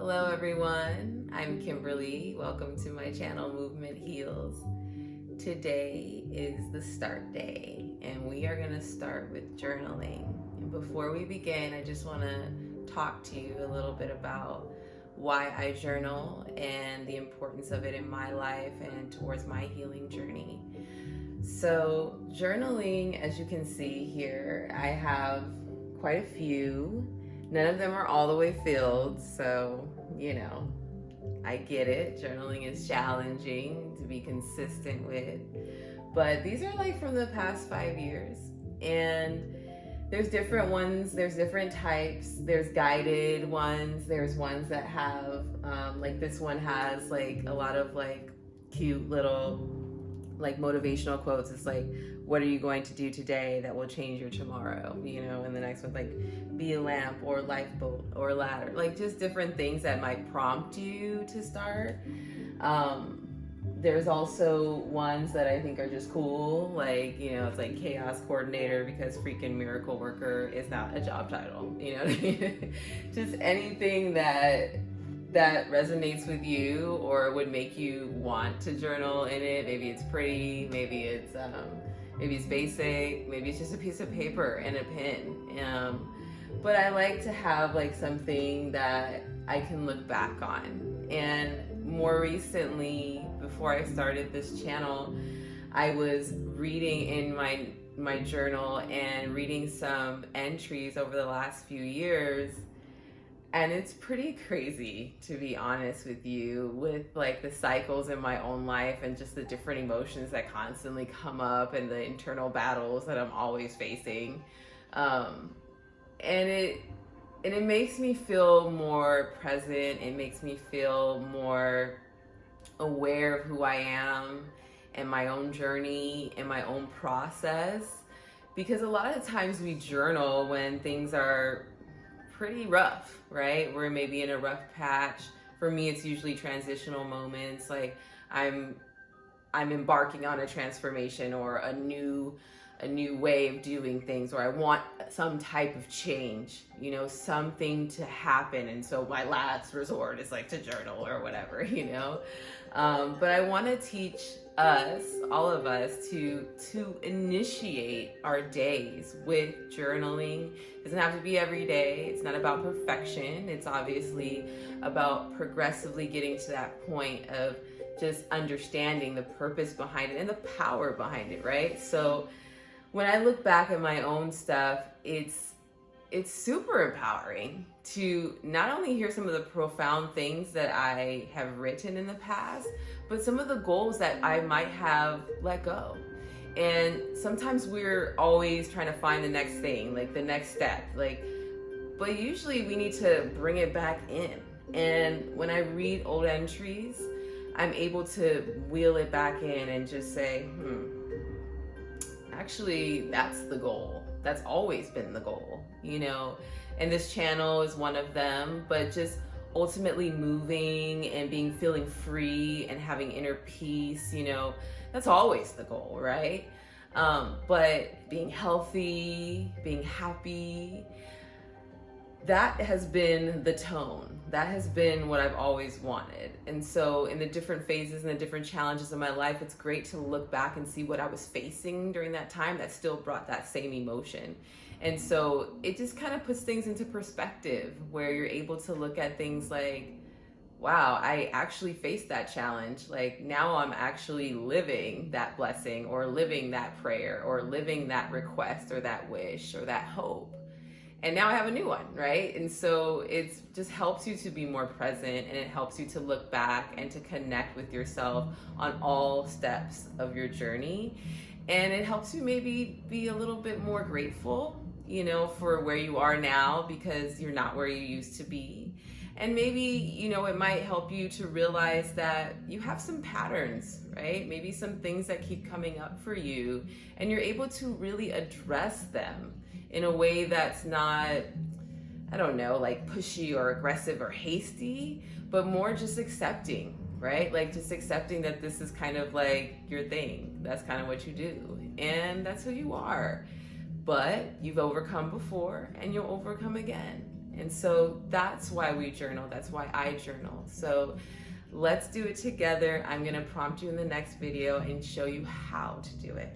Hello everyone, I'm Kimberly. Welcome to my channel, Movement Heals. Today is the start day and we are going to start with journaling. And before we begin, I just want to talk to you a little bit about why I journal and the importance of it in my life and towards my healing journey. So journaling, as you can see here, I have quite a few. None of them are all the way filled, so, I get it. Journaling is challenging to be consistent with. But these are like from the past 5 years. And there's different ones, there's different types. There's guided ones, there's ones that have, like this one has like a lot of like cute little like motivational quotes. It's like, what are you going to do today that will change your tomorrow? And the next one's like, be a lamp or lifeboat or ladder, like just different things that might prompt you to start. There's also ones that I think are just cool, like, it's like chaos coordinator because freaking miracle worker is not a job title, you know what I mean? Just anything that resonates with you or would make you want to journal in it. Maybe it's pretty, maybe it's basic, maybe it's just a piece of paper and a pen. But I like to have like something that I can look back on. And more recently, before I started this channel, I was reading in my journal and reading some entries over the last few years. And it's pretty crazy, to be honest with you, with like the cycles in my own life and just the different emotions that constantly come up and the internal battles that I'm always facing. And it makes me feel more present. It makes me feel more aware of who I am and my own journey and my own process. Because a lot of times we journal when things are pretty rough, right? We're maybe in a rough patch. For me, it's usually transitional moments, like I'm embarking on a transformation or a new way of doing things, or I want some type of change, something to happen. And so my last resort is like to journal or whatever, but I want to teach us, all of us, to initiate our days with journaling. It doesn't have to be every day. It's not about perfection. It's obviously about progressively getting to that point of just understanding the purpose behind it and the power behind it, right? So when I look back at my own stuff, it's super empowering to not only hear some of the profound things that I have written in the past, but some of the goals that I might have let go. And sometimes we're always trying to find the next thing, like the next step, but usually we need to bring it back in. And when I read old entries, I'm able to wheel it back in and just say, actually, that's the goal. That's always been the goal, and this channel is one of them, but just ultimately moving and feeling free and having inner peace, that's always the goal, right? But being healthy, being happy, that has been the tone. That has been what I've always wanted. And so in the different phases and the different challenges of my life, it's great to look back and see what I was facing during that time that still brought that same emotion. And so it just kind of puts things into perspective where you're able to look at things like, wow, I actually faced that challenge. Like now I'm actually living that blessing or living that prayer or living that request or that wish or that hope. And now I have a new one, right? And so it just helps you to be more present, and it helps you to look back and to connect with yourself on all steps of your journey. And it helps you maybe be a little bit more grateful, for where you are now, because you're not where you used to be. And maybe, it might help you to realize that you have some patterns, right? Maybe some things that keep coming up for you, and you're able to really address them in a way that's not, like pushy or aggressive or hasty, but more just accepting, right? Like just accepting that this is kind of like your thing. That's kind of what you do. And that's who you are. But you've overcome before and you'll overcome again. And so that's why we journal. That's why I journal. So let's do it together. I'm gonna prompt you in the next video and show you how to do it.